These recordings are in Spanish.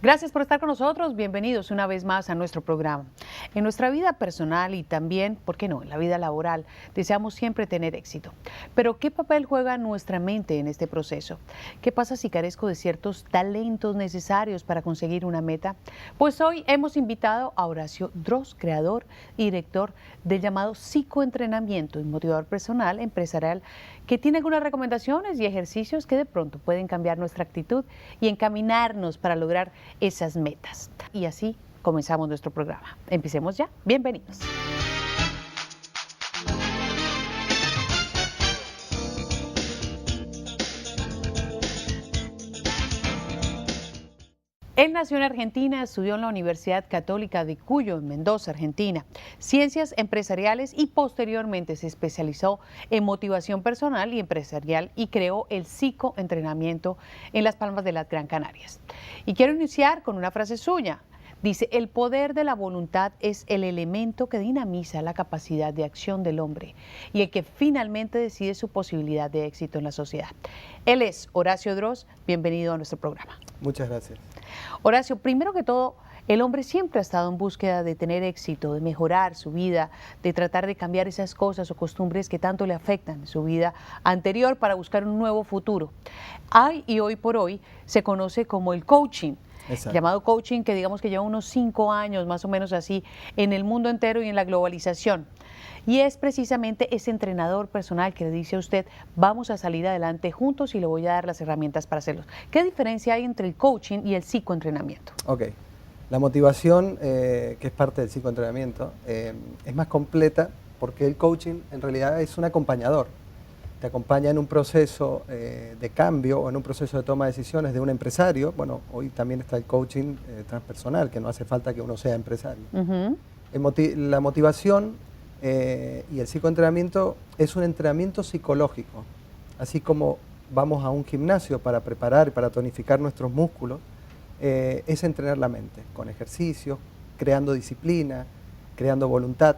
Gracias por estar con nosotros, bienvenidos una vez más a nuestro programa. En nuestra vida personal y también, ¿por qué no?, en la vida laboral, deseamos siempre tener éxito. Pero ¿qué papel juega nuestra mente en este proceso? ¿Qué pasa si carezco de ciertos talentos necesarios para conseguir una meta? Pues hoy hemos invitado a Horacio Dros, creador y director del llamado psicoentrenamiento y motivador personal empresarial, que tiene algunas recomendaciones y ejercicios que de pronto pueden cambiar nuestra actitud y encaminarnos para lograr esas metas. Y así comenzamos nuestro programa. Empecemos ya. Bienvenidos. Él nació en Argentina, estudió en la Universidad Católica de Cuyo, en Mendoza, Argentina, ciencias empresariales y posteriormente se especializó en motivación personal y empresarial y creó el psicoentrenamiento en Las Palmas de las Gran Canarias. Y quiero iniciar con una frase suya. Dice, el poder de la voluntad es el elemento que dinamiza la capacidad de acción del hombre y el que finalmente decide su posibilidad de éxito en la sociedad. Él es Horacio Dros, bienvenido a nuestro programa. Muchas gracias. Horacio, primero que todo, el hombre siempre ha estado en búsqueda de tener éxito, de mejorar su vida, de tratar de cambiar esas cosas o costumbres que tanto le afectan en su vida anterior para buscar un nuevo futuro. Hay y hoy por hoy se conoce como el coaching. Exacto. Llamado coaching, que digamos que lleva unos 5 años más o menos así en el mundo entero y en la globalización. Y es precisamente ese entrenador personal que le dice a usted, vamos a salir adelante juntos y le voy a dar las herramientas para hacerlo. ¿Qué diferencia hay entre el coaching y el psicoentrenamiento? Ok. La motivación, que es parte del psicoentrenamiento, es más completa porque el coaching en realidad es un acompañador. Te acompaña en un proceso de cambio o en un proceso de toma de decisiones de un empresario. Bueno, hoy también está el coaching transpersonal, que no hace falta que uno sea empresario. La motivación y el psicoentrenamiento es un entrenamiento psicológico. Así como vamos a un gimnasio para preparar y para tonificar nuestros músculos, es entrenar la mente con ejercicios, creando disciplina, creando voluntad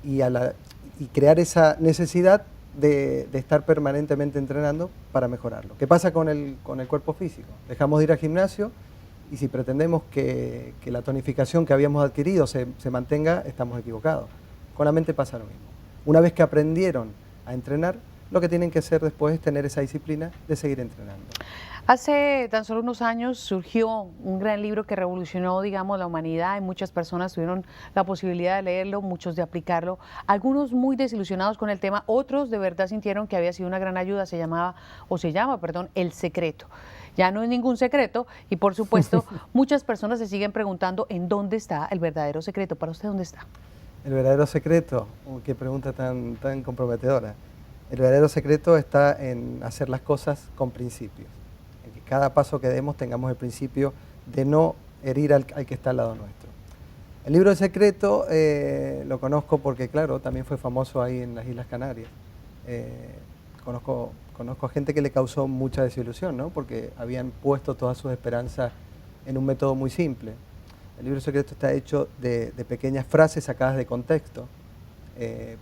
y crear esa necesidad de estar permanentemente entrenando para mejorarlo. ¿Qué pasa con el cuerpo físico? Dejamos de ir al gimnasio y si pretendemos que la tonificación que habíamos adquirido se mantenga, estamos equivocados. Con la mente pasa lo mismo. Una vez que aprendieron a entrenar, lo que tienen que hacer después es tener esa disciplina de seguir entrenando. Hace tan solo unos años surgió un gran libro que revolucionó, digamos, la humanidad y muchas personas tuvieron la posibilidad de leerlo, muchos de aplicarlo, algunos muy desilusionados con el tema, otros de verdad sintieron que había sido una gran ayuda, se llama, El Secreto. Ya no es ningún secreto y por supuesto muchas personas se siguen preguntando en dónde está el verdadero secreto. ¿Para usted dónde está? El verdadero secreto, qué pregunta tan comprometedora. El verdadero secreto está en hacer las cosas con principios. En que cada paso que demos tengamos el principio de no herir al que está al lado nuestro. El libro El Secreto lo conozco porque, claro, también fue famoso ahí en las Islas Canarias. Conozco a gente que le causó mucha desilusión, ¿no? Porque habían puesto todas sus esperanzas en un método muy simple. El libro Secreto está hecho de pequeñas frases sacadas de contexto,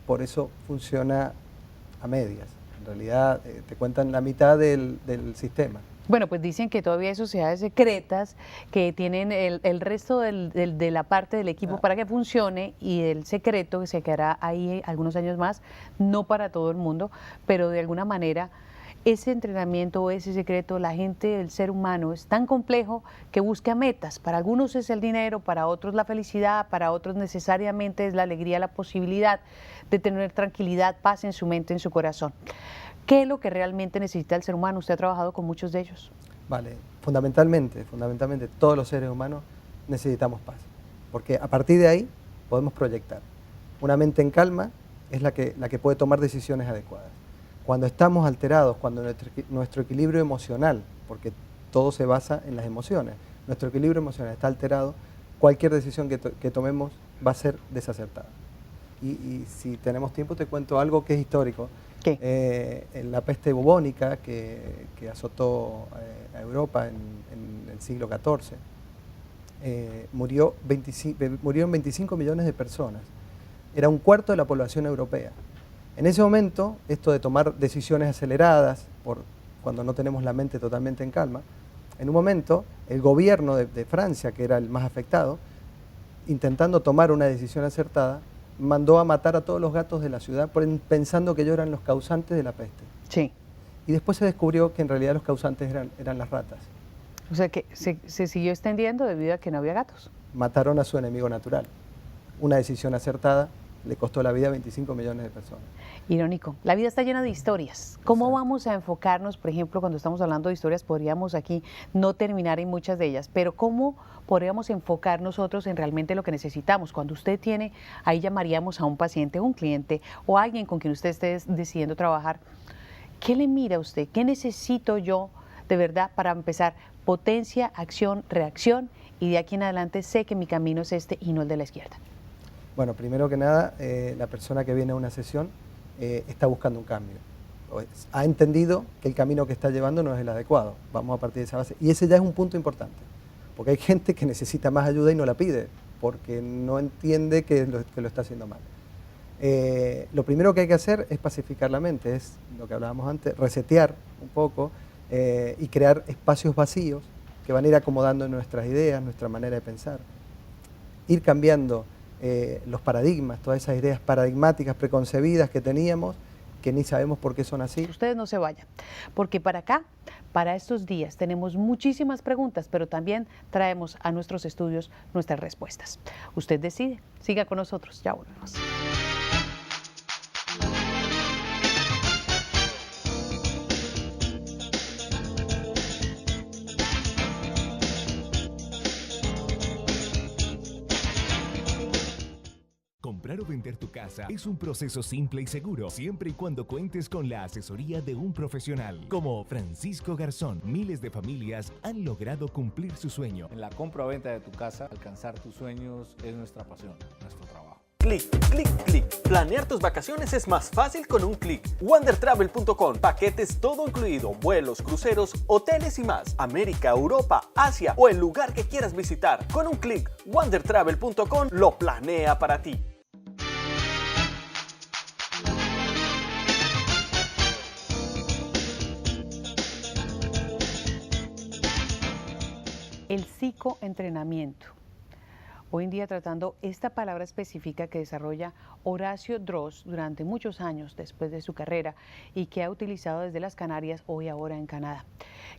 por eso funciona a medias. En realidad te cuentan la mitad del sistema. Bueno, pues dicen que todavía hay sociedades secretas que tienen el resto de la parte del equipo para que funcione y el secreto que se quedará ahí algunos años más, no para todo el mundo, pero de alguna manera ese entrenamiento o ese secreto, la gente, el ser humano es tan complejo que busca metas. Para algunos es el dinero, para otros la felicidad, para otros necesariamente es la alegría, la posibilidad de tener tranquilidad, paz en su mente, en su corazón. ¿Qué es lo que realmente necesita el ser humano? Usted ha trabajado con muchos de ellos. Vale, fundamentalmente todos los seres humanos necesitamos paz, porque a partir de ahí podemos proyectar. Una mente en calma es la que puede tomar decisiones adecuadas. Cuando estamos alterados, cuando nuestro equilibrio emocional, porque todo se basa en las emociones, nuestro equilibrio emocional está alterado, cualquier decisión que tomemos va a ser desacertada. Y si tenemos tiempo te cuento algo que es histórico. ¿Qué? En la peste bubónica que azotó a Europa en el siglo XIV, murieron 25 millones de personas. Era un cuarto de la población europea. En ese momento, esto de tomar decisiones aceleradas, cuando no tenemos la mente totalmente en calma, En un momento, el gobierno de Francia, que era el más afectado, intentando tomar una decisión acertada, mandó a matar a todos los gatos de la ciudad pensando que ellos eran los causantes de la peste. Sí. Y después se descubrió que en realidad los causantes eran las ratas. O sea que se siguió extendiendo debido a que no había gatos. Mataron a su enemigo natural. Una decisión acertada le costó la vida a 25 millones de personas. Irónico. La vida está llena de historias. ¿Cómo Exacto. vamos a enfocarnos, por ejemplo, cuando estamos hablando de historias, podríamos aquí no terminar en muchas de ellas, pero cómo podríamos enfocar nosotros en realmente lo que necesitamos? Cuando usted tiene, ahí llamaríamos a un paciente, un cliente o alguien con quien usted esté decidiendo trabajar, ¿qué le mira a usted? ¿Qué necesito yo de verdad para empezar? Potencia, acción, reacción, y de aquí en adelante sé que mi camino es este y no el de la izquierda. Bueno, primero que nada, la persona que viene a una sesión está buscando un cambio. Ha entendido que el camino que está llevando no es el adecuado. Vamos a partir de esa base. Y ese ya es un punto importante, porque hay gente que necesita más ayuda y no la pide, porque no entiende que lo está haciendo mal. Lo primero que hay que hacer es pacificar la mente, es lo que hablábamos antes, resetear un poco y crear espacios vacíos que van a ir acomodando nuestras ideas, nuestra manera de pensar. Ir cambiando los paradigmas, todas esas ideas paradigmáticas, preconcebidas que teníamos, que ni sabemos por qué son así. Ustedes no se vayan, porque para acá, para estos días, tenemos muchísimas preguntas, pero también traemos a nuestros estudios nuestras respuestas. Usted decide, siga con nosotros, ya volvemos. Comprar o vender tu casa es un proceso simple y seguro, siempre y cuando cuentes con la asesoría de un profesional. Como Francisco Garzón, miles de familias han logrado cumplir su sueño. En la compra o venta de tu casa, alcanzar tus sueños es nuestra pasión, nuestro trabajo. Clic, clic, clic. Planear tus vacaciones es más fácil con un clic. Wandertravel.com. Paquetes todo incluido, vuelos, cruceros, hoteles y más. América, Europa, Asia o el lugar que quieras visitar. Con un clic, Wandertravel.com lo planea para ti. El psicoentrenamiento. Hoy en día tratando esta palabra específica que desarrolla Horacio Droz durante muchos años después de su carrera y que ha utilizado desde las Canarias, hoy ahora en Canadá.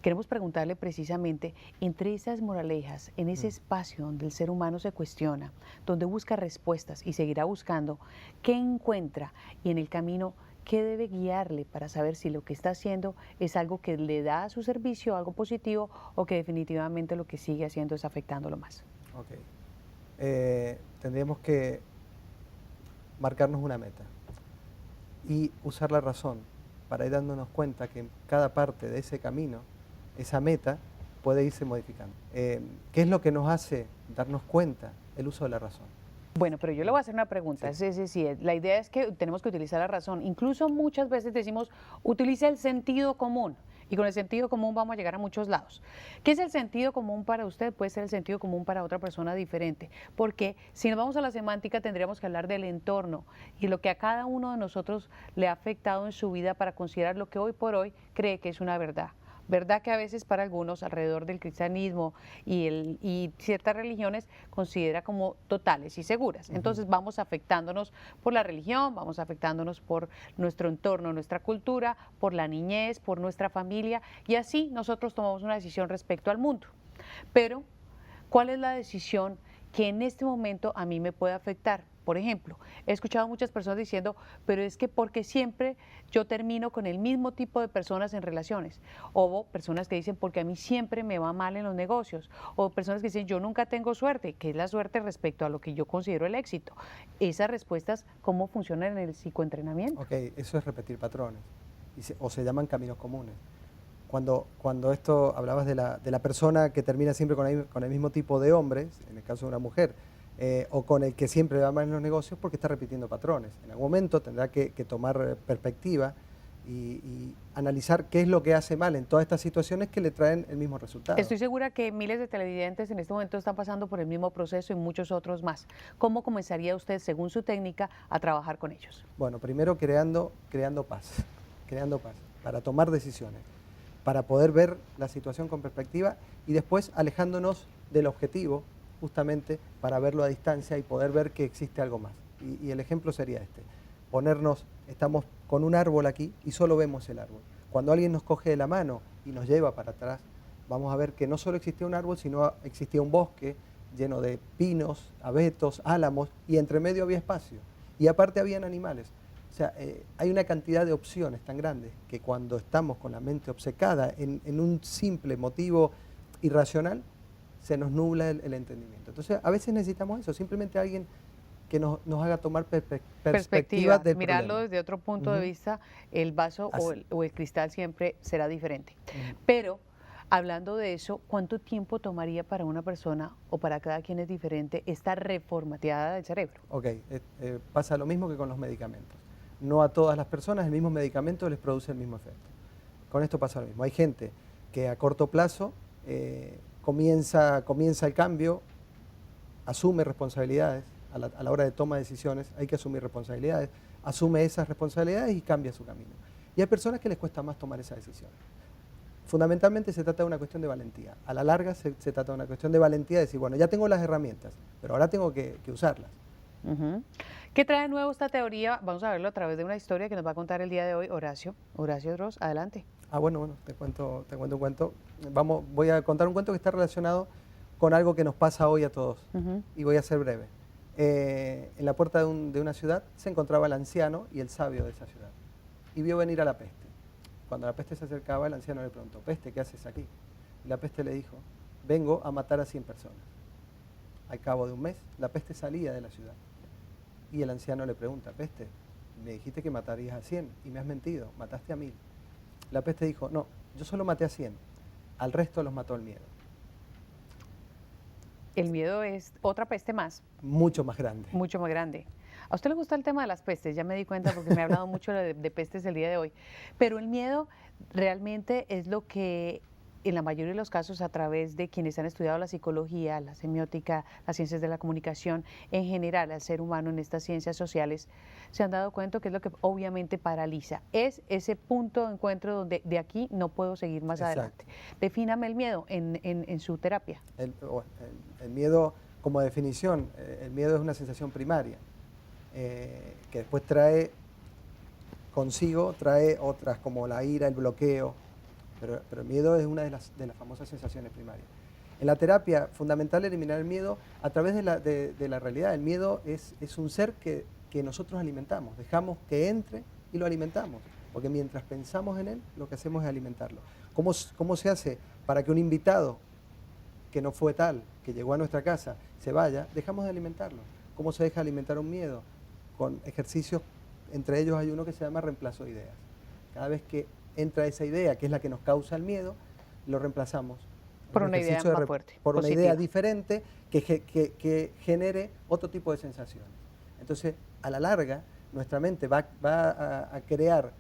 Queremos preguntarle precisamente, entre esas moralejas, en ese espacio donde el ser humano se cuestiona, donde busca respuestas y seguirá buscando, ¿qué encuentra? Y en el camino, ¿qué debe guiarle para saber si lo que está haciendo es algo que le da a su servicio, algo positivo, o que definitivamente lo que sigue haciendo es afectándolo más? Okay. Tendríamos que marcarnos una meta y usar la razón para ir dándonos cuenta que en cada parte de ese camino, esa meta puede irse modificando. ¿Qué es lo que nos hace darnos cuenta? El uso de la razón. Bueno, pero yo le voy a hacer una pregunta. Sí. La idea es que tenemos que utilizar la razón. Incluso muchas veces decimos, utiliza el sentido común. Y con el sentido común vamos a llegar a muchos lados. ¿Qué es el sentido común para usted? Puede ser el sentido común para otra persona diferente. Porque si nos vamos a la semántica tendríamos que hablar del entorno y lo que a cada uno de nosotros le ha afectado en su vida para considerar lo que hoy por hoy cree que es una verdad. Verdad que a veces para algunos alrededor del cristianismo y ciertas religiones considera como totales y seguras. Entonces vamos afectándonos por la religión, vamos afectándonos por nuestro entorno, nuestra cultura, por la niñez, por nuestra familia y así nosotros tomamos una decisión respecto al mundo. Pero, ¿cuál es la decisión que en este momento a mí me puede afectar? Por ejemplo, he escuchado a muchas personas diciendo, pero es que porque siempre yo termino con el mismo tipo de personas en relaciones. O personas que dicen, porque a mí siempre me va mal en los negocios. O personas que dicen, yo nunca tengo suerte, que es la suerte respecto a lo que yo considero el éxito. Esas respuestas, ¿cómo funcionan en el psicoentrenamiento? Ok, eso es repetir patrones, o se llaman caminos comunes. Cuando esto hablabas de la persona que termina siempre con el mismo tipo de hombres, en el caso de una mujer, o con el que siempre va mal en los negocios porque está repitiendo patrones. En algún momento tendrá que tomar perspectiva y analizar qué es lo que hace mal en todas estas situaciones que le traen el mismo resultado. Estoy segura que miles de televidentes en este momento están pasando por el mismo proceso y muchos otros más. ¿Cómo comenzaría usted, según su técnica, a trabajar con ellos? Bueno, primero creando paz para tomar decisiones. para poder ver la situación con perspectiva y después alejándonos del objetivo justamente para verlo a distancia y poder ver que existe algo más. Y el ejemplo sería este, estamos con un árbol aquí y solo vemos el árbol. Cuando alguien nos coge de la mano y nos lleva para atrás, vamos a ver que no solo existía un árbol, sino existía un bosque lleno de pinos, abetos, álamos, y entre medio había espacio. Y aparte habían animales. O sea, hay una cantidad de opciones tan grandes que cuando estamos con la mente obcecada en un simple motivo irracional, se nos nubla el entendimiento. Entonces, a veces necesitamos eso, simplemente alguien que nos haga tomar perspectiva del mirarlo problema. desde otro punto de vista, el vaso Así. o el cristal siempre será diferente. Pero, hablando de eso, ¿cuánto tiempo tomaría para una persona o para cada quien es diferente esta reformateada del cerebro? Ok, pasa lo mismo que con los medicamentos. No a todas las personas el mismo medicamento les produce el mismo efecto. Con esto pasa lo mismo. Hay gente que a corto plazo comienza el cambio, asume responsabilidades, a la hora de toma de decisiones hay que asumir responsabilidades, asume esas responsabilidades y cambia su camino. Y hay personas que les cuesta más tomar esa decisión. Fundamentalmente se trata de una cuestión de valentía. A la larga se trata de una cuestión de valentía, de decir, bueno, ya tengo las herramientas, pero ahora tengo que usarlas. ¿Qué trae de nuevo esta teoría? Vamos a verlo a través de una historia que nos va a contar el día de hoy Horacio. Horacio Droz, adelante. Bueno, te cuento un cuento. Voy a contar un cuento que está relacionado con algo que nos pasa hoy a todos. Y voy a ser breve. En la puerta de una ciudad se encontraba el anciano y el sabio de esa ciudad. Y vio venir a la peste. Cuando la peste se acercaba, el anciano le preguntó, «Peste, ¿qué haces aquí?» Y la peste le dijo, «Vengo a matar a 100 personas». Al cabo de un mes, la peste salía de la ciudad. Y el anciano le pregunta, «Peste, me dijiste que matarías a 100 y me has mentido, mataste a 1000». La peste dijo, «No, yo solo maté a 100, al resto los mató el miedo». El miedo es otra peste más. Mucho más grande. Mucho más grande. ¿A usted le gusta el tema de las pestes? Ya me di cuenta porque me ha hablado mucho de pestes el día de hoy. Pero el miedo realmente es lo que, en la mayoría de los casos, a través de quienes han estudiado la psicología, la semiótica, las ciencias de la comunicación, en general al ser humano en estas ciencias sociales, se han dado cuenta que es lo que obviamente paraliza. Es ese punto de encuentro donde de aquí no puedo seguir más adelante. Defíname el miedo en su terapia. El miedo, como definición, el miedo es una sensación primaria. Que después trae otras como la ira, el bloqueo, pero el miedo es una de las famosas sensaciones primarias. En la terapia, fundamental eliminar el miedo a través de la realidad. El miedo es un ser que nosotros alimentamos, dejamos que entre y lo alimentamos, porque mientras pensamos en él, lo que hacemos es alimentarlo. ¿Cómo se hace para que un invitado que no fue tal, que llegó a nuestra casa, se vaya? Dejamos de alimentarlo. ¿Cómo se deja alimentar un miedo? Con ejercicios, entre ellos hay uno que se llama reemplazo de ideas. Cada vez que entra esa idea, que es la que nos causa el miedo, lo reemplazamos por una idea más fuerte, por positiva. una idea diferente que genere otro tipo de sensaciones. Entonces, a la larga, nuestra mente va a crear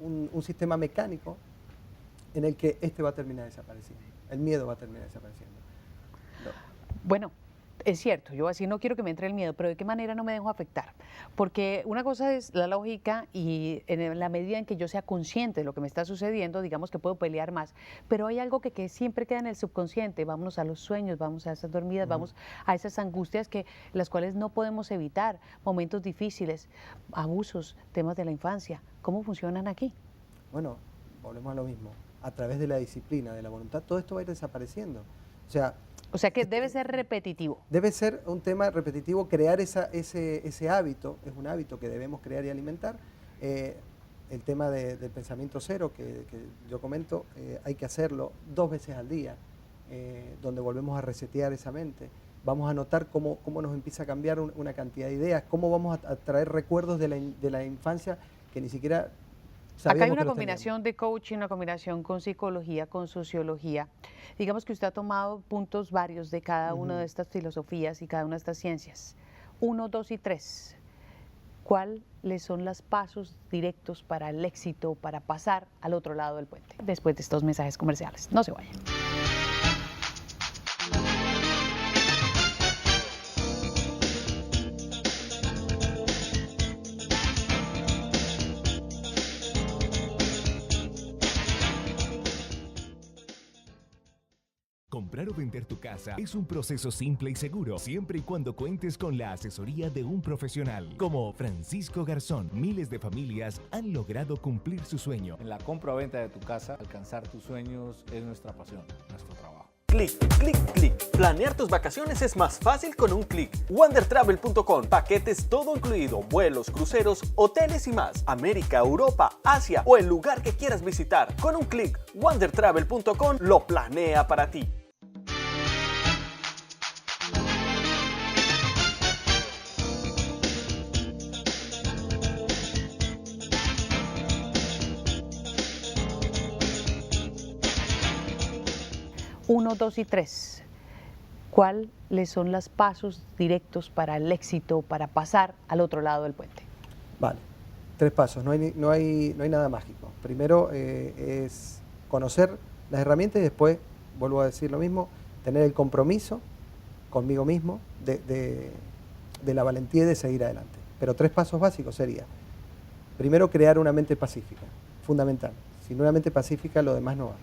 un sistema mecánico en el que va a terminar desapareciendo. El miedo va a terminar desapareciendo. Bueno, es cierto, yo así no quiero que me entre el miedo, pero ¿de qué manera no me dejo afectar? Porque una cosa es la lógica y en la medida en que yo sea consciente de lo que me está sucediendo, digamos que puedo pelear más, pero hay algo que siempre queda en el subconsciente, vámonos a los sueños, vamos a esas dormidas, vamos a esas angustias las cuales no podemos evitar, momentos difíciles, abusos, temas de la infancia, ¿cómo funcionan aquí? Bueno, volvemos a lo mismo, a través de la disciplina, de la voluntad, todo esto va a ir desapareciendo. O sea que debe ser repetitivo. Debe ser un tema repetitivo, crear ese hábito, es un hábito que debemos crear y alimentar. El tema del pensamiento cero que yo comento, hay que hacerlo 2 veces al día, donde volvemos a resetear esa mente. Vamos a notar cómo nos empieza a cambiar una cantidad de ideas, cómo vamos a traer recuerdos de la infancia que ni siquiera sabíamos. Acá hay una que los combinación de coaching, una combinación con psicología, con sociología. Digamos que usted ha tomado puntos varios de cada una de estas filosofías y cada una de estas ciencias. 1, 2 y 3. ¿Cuáles son los pasos directos para el éxito, para pasar al otro lado del puente? Después de estos mensajes comerciales. No se vayan. Comprar o vender tu casa es un proceso simple y seguro, siempre y cuando cuentes con la asesoría de un profesional. Como Francisco Garzón, miles de familias han logrado cumplir su sueño. En la compra o venta de tu casa, alcanzar tus sueños es nuestra pasión, nuestro trabajo. Clic, clic, clic. Planear tus vacaciones es más fácil con un clic. WonderTravel.com. Paquetes todo incluido, vuelos, cruceros, hoteles y más. América, Europa, Asia o el lugar que quieras visitar. Con un clic, WonderTravel.com lo planea para ti. Uno, dos y tres. ¿Cuáles son los pasos directos para el éxito, para pasar al otro lado del puente? Vale, 3 pasos, no hay nada mágico. Primero es conocer las herramientas y después, vuelvo a decir lo mismo, tener el compromiso conmigo mismo de la valentía y de seguir adelante. Pero 3 pasos básicos sería, primero, crear una mente pacífica, fundamental. Sin una mente pacífica lo demás no va.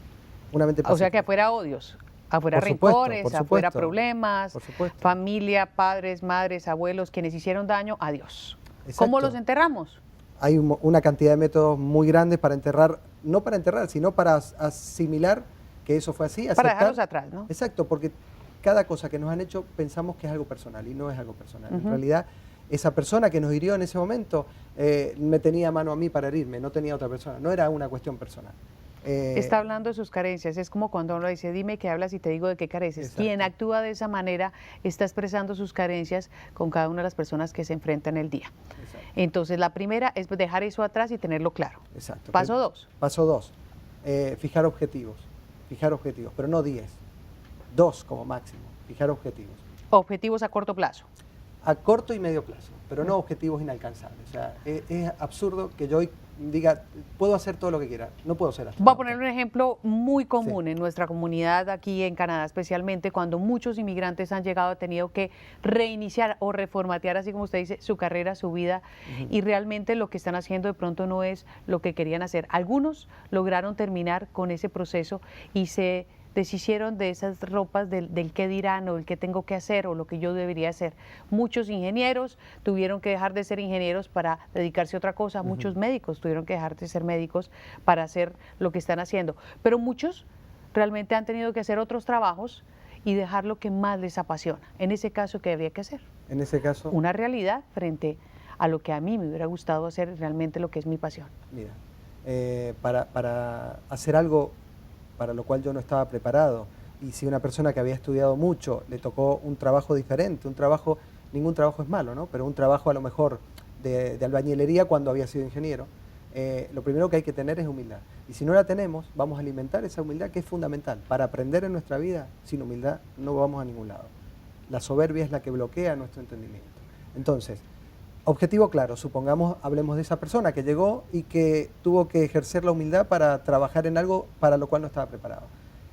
Una mente pacífica. O sea, que afuera odios, afuera Por supuesto, rencores, por afuera supuesto, problemas, por supuesto. familia, padres, madres, abuelos, quienes hicieron daño, adiós. Exacto. ¿Cómo los enterramos? Hay una cantidad de métodos muy grandes para enterrar, no para enterrar, sino para asimilar que eso fue así. Para aceptar. dejarlos atrás, ¿no? Exacto, porque cada cosa que nos han hecho pensamos que es algo personal y no es algo personal. En realidad, esa persona que nos hirió en ese momento me tenía a mano a mí para herirme, no tenía otra persona, no era una cuestión personal. Está hablando de sus carencias, es como cuando uno dice, dime qué hablas y te digo de qué careces. Exacto. Quien actúa de esa manera está expresando sus carencias con cada una de las personas que se enfrentan el día. Exacto. Entonces la primera es dejar eso atrás y tenerlo claro. Exacto. Paso 2. Paso 2, fijar objetivos, pero no 10, 2 como máximo, fijar objetivos. Objetivos a corto plazo. A corto y medio plazo, pero no objetivos inalcanzables. O sea, es absurdo que yo hoy diga, puedo hacer todo lo que quiera, no puedo ser astronauta. Voy a poner un ejemplo muy común Sí. en nuestra comunidad aquí en Canadá, especialmente cuando muchos inmigrantes han llegado, han tenido que reiniciar o reformatear, así como usted dice, su carrera, su vida, y realmente lo que están haciendo de pronto no es lo que querían hacer. Algunos lograron terminar con ese proceso y se deshicieron de esas ropas del qué dirán o el qué tengo que hacer o lo que yo debería hacer. Muchos ingenieros tuvieron que dejar de ser ingenieros para dedicarse a otra cosa, muchos médicos tuvieron que dejar de ser médicos para hacer lo que están haciendo, pero muchos realmente han tenido que hacer otros trabajos y dejar lo que más les apasiona. En ese caso, ¿qué habría que hacer? En ese caso, Una realidad frente a lo que a mí me hubiera gustado hacer, realmente lo que es mi pasión. mira, para hacer algo para lo cual yo no estaba preparado, y si una persona que había estudiado mucho le tocó un trabajo diferente, ningún trabajo es malo, ¿no? Pero un trabajo a lo mejor de albañilería cuando había sido ingeniero, lo primero que hay que tener es humildad. Y si no la tenemos, vamos a alimentar esa humildad que es fundamental. Para aprender en nuestra vida, sin humildad no vamos a ningún lado. La soberbia es la que bloquea nuestro entendimiento. Entonces, objetivo claro, supongamos, hablemos de esa persona que llegó y que tuvo que ejercer la humildad para trabajar en algo para lo cual no estaba preparado.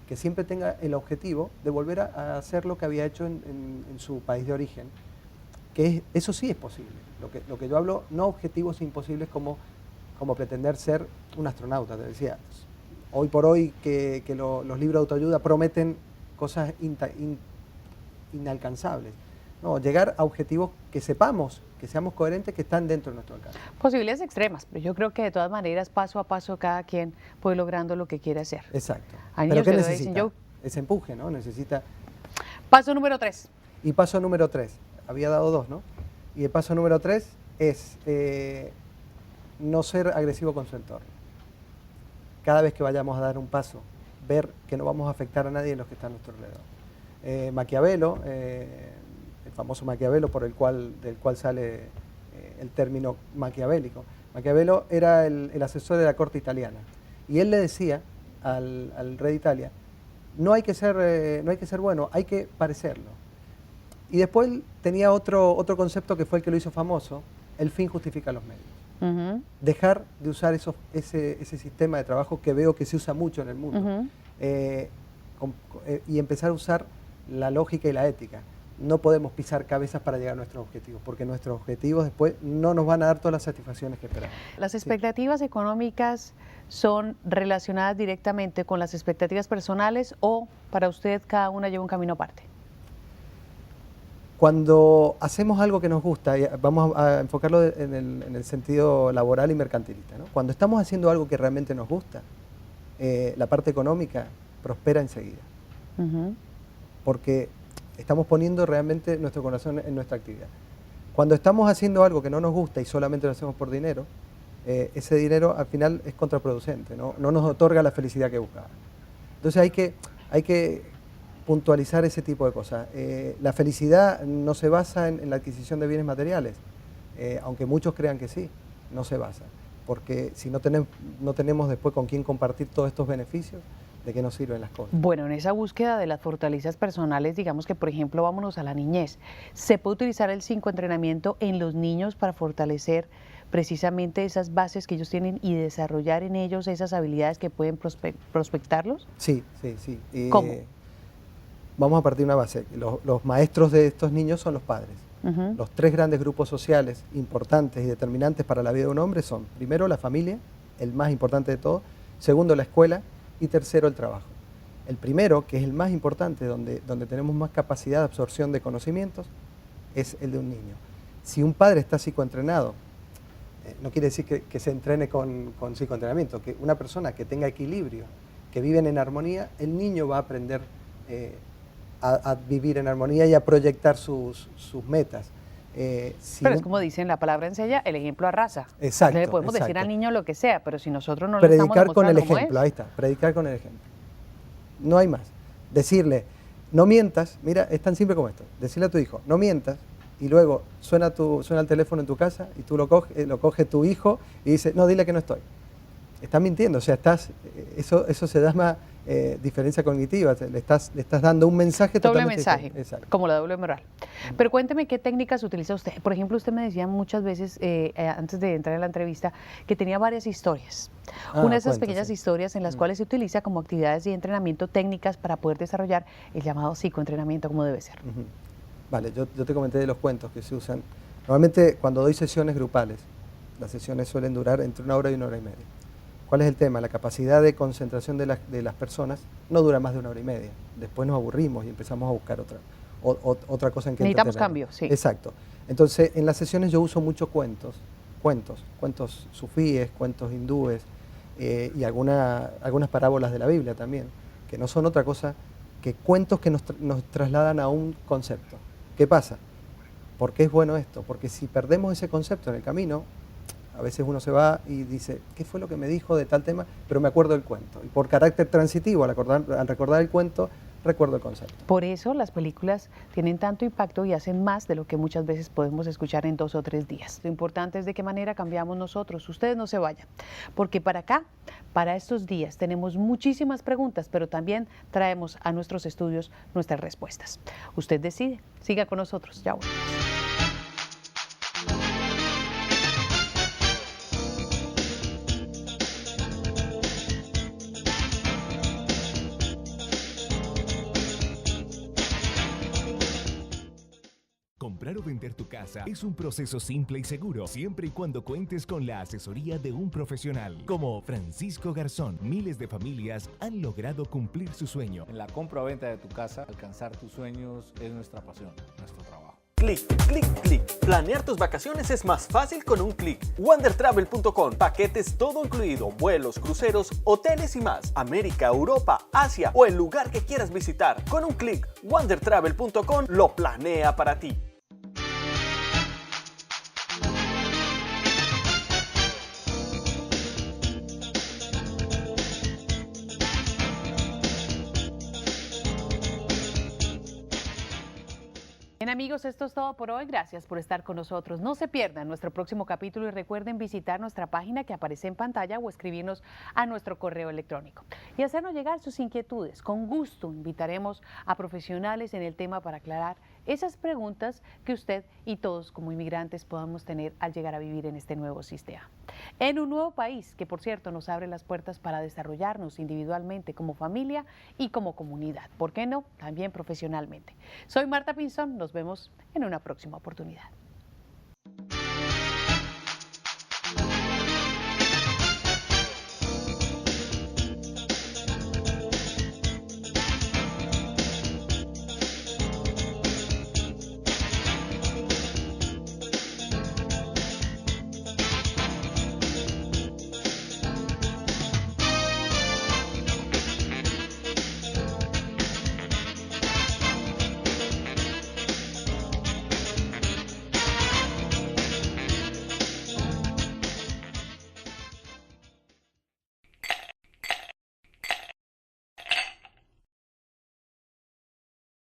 Que siempre tenga el objetivo de volver a hacer lo que había hecho en su país de origen, eso sí es posible. Lo que yo hablo, no objetivos imposibles como pretender ser un astronauta. Te decía, hoy por hoy que los libros de autoayuda prometen cosas inalcanzables. No, llegar a objetivos que sepamos, que seamos coherentes, que están dentro de nuestro alcance. Posibilidades extremas, pero yo creo que de todas maneras, paso a paso, cada quien puede logrando lo que quiere hacer. Exacto. Hay ¿Pero niños qué que lo necesita? dicen, yo- Ese empuje, ¿no? Necesita... Paso número 3. Y paso número 3, había dado 2, ¿no? Y el paso número 3 es no ser agresivo con su entorno. Cada vez que vayamos a dar un paso, ver que no vamos a afectar a nadie de los que están a nuestro alrededor. Maquiavelo, el famoso Maquiavelo del cual sale el término maquiavélico. Maquiavelo era el asesor de la corte italiana y él le decía al rey de Italia, no hay que ser bueno, hay que parecerlo. Y después él tenía otro concepto que fue el que lo hizo famoso, el fin justifica los medios. Dejar de usar ese sistema de trabajo que veo que se usa mucho en el mundo y empezar a usar la lógica y la ética. no podemos pisar cabezas para llegar a nuestros objetivos, porque nuestros objetivos después no nos van a dar todas las satisfacciones que esperamos. ¿Las expectativas económicas son relacionadas directamente con las expectativas personales o para usted cada una lleva un camino aparte? Cuando hacemos algo que nos gusta, y vamos a enfocarlo en el sentido laboral y mercantilista, ¿no? Cuando estamos haciendo algo que realmente nos gusta, la parte económica prospera enseguida, porque estamos poniendo realmente nuestro corazón en nuestra actividad. Cuando estamos haciendo algo que no nos gusta y solamente lo hacemos por dinero, ese dinero al final es contraproducente, no nos otorga la felicidad que buscaba. Entonces hay que puntualizar ese tipo de cosas. La felicidad no se basa en la adquisición de bienes materiales, aunque muchos crean que sí, no se basa, porque si no tenemos después con quién compartir todos estos beneficios, ¿de qué nos sirven las cosas? Bueno, en esa búsqueda de las fortalezas personales, digamos que, por ejemplo, vámonos a la niñez. ¿Se puede utilizar el psicoentrenamiento en los niños para fortalecer precisamente esas bases que ellos tienen y desarrollar en ellos esas habilidades que pueden prospectarlos? Sí. ¿Cómo? Vamos a partir de una base. Los maestros de estos niños son los padres. Los tres grandes grupos sociales importantes y determinantes para la vida de un hombre son, primero, la familia, el más importante de todo, segundo, la escuela, y tercero, el trabajo. El primero, que es el más importante, donde tenemos más capacidad de absorción de conocimientos, es el de un niño. Si un padre está psicoentrenado, no quiere decir que se entrene con psicoentrenamiento, que una persona que tenga equilibrio, que viven en armonía, el niño va a aprender a vivir en armonía y a proyectar sus metas. Pero es como dicen, la palabra enseña, el ejemplo arrasa. Exacto. Le podemos decir al niño lo que sea, pero si nosotros no le predicar estamos demostrando con el cómo ejemplo, es. ahí está, predicar con el ejemplo. No hay más. Decirle, no mientas, mira, es tan simple como esto. Decirle a tu hijo, no mientas, y luego suena el teléfono en tu casa y tú lo coge tu hijo y dice, no, dile que no estoy. Estás mintiendo, o sea, eso se llama diferencia cognitiva, le estás dando un mensaje Doble totalmente mensaje, diferente. como la doble moral. Pero cuénteme qué técnicas utiliza usted. Por ejemplo, usted me decía muchas veces, antes de entrar en la entrevista, que tenía varias historias. Una de esas pequeñas historias en las cuales se utiliza como actividades de entrenamiento técnicas para poder desarrollar el llamado psicoentrenamiento como debe ser. Vale, yo te comenté de los cuentos que se usan. Normalmente cuando doy sesiones grupales, las sesiones suelen durar entre 1 hora y 1 hora y media. ¿Cuál es el tema? La capacidad de concentración de las personas no dura más de 1 hora y media. Después nos aburrimos y empezamos a buscar otra cosa en que necesitamos entretenernos. cambio, sí. Exacto. Entonces, en las sesiones yo uso muchos cuentos sufíes, cuentos hindúes y algunas parábolas de la Biblia también, que no son otra cosa que cuentos que nos trasladan a un concepto. ¿Qué pasa? ¿Por qué es bueno esto? Porque si perdemos ese concepto en el camino, a veces uno se va y dice, ¿qué fue lo que me dijo de tal tema? Pero me acuerdo del cuento. Y por carácter transitivo, al recordar el cuento, recuerdo el concepto. Por eso las películas tienen tanto impacto y hacen más de lo que muchas veces podemos escuchar en 2 o 3 días. Lo importante es de qué manera cambiamos nosotros. Ustedes no se vayan, porque para acá, para estos días, tenemos muchísimas preguntas, pero también traemos a nuestros estudios nuestras respuestas. Usted decide. Siga con nosotros. Ya volvemos. Comprar o vender tu casa es un proceso simple y seguro, siempre y cuando cuentes con la asesoría de un profesional. Como Francisco Garzón, miles de familias han logrado cumplir su sueño. En la compra o venta de tu casa, alcanzar tus sueños es nuestra pasión, nuestro trabajo. Clic, clic, clic. Planear tus vacaciones es más fácil con un clic. WonderTravel.com. Paquetes todo incluido, vuelos, cruceros, hoteles y más. América, Europa, Asia o el lugar que quieras visitar. Con un clic, WonderTravel.com lo planea para ti. Bien amigos, esto es todo por hoy. Gracias por estar con nosotros. No se pierdan nuestro próximo capítulo y recuerden visitar nuestra página que aparece en pantalla o escribirnos a nuestro correo electrónico y hacernos llegar sus inquietudes. Con gusto invitaremos a profesionales en el tema para aclarar esas preguntas que usted y todos como inmigrantes podamos tener al llegar a vivir en este nuevo sistema. En un nuevo país que, por cierto, nos abre las puertas para desarrollarnos individualmente como familia y como comunidad. ¿Por qué no? También profesionalmente. Soy Marta Pinzón. Nos Nos vemos en una próxima oportunidad.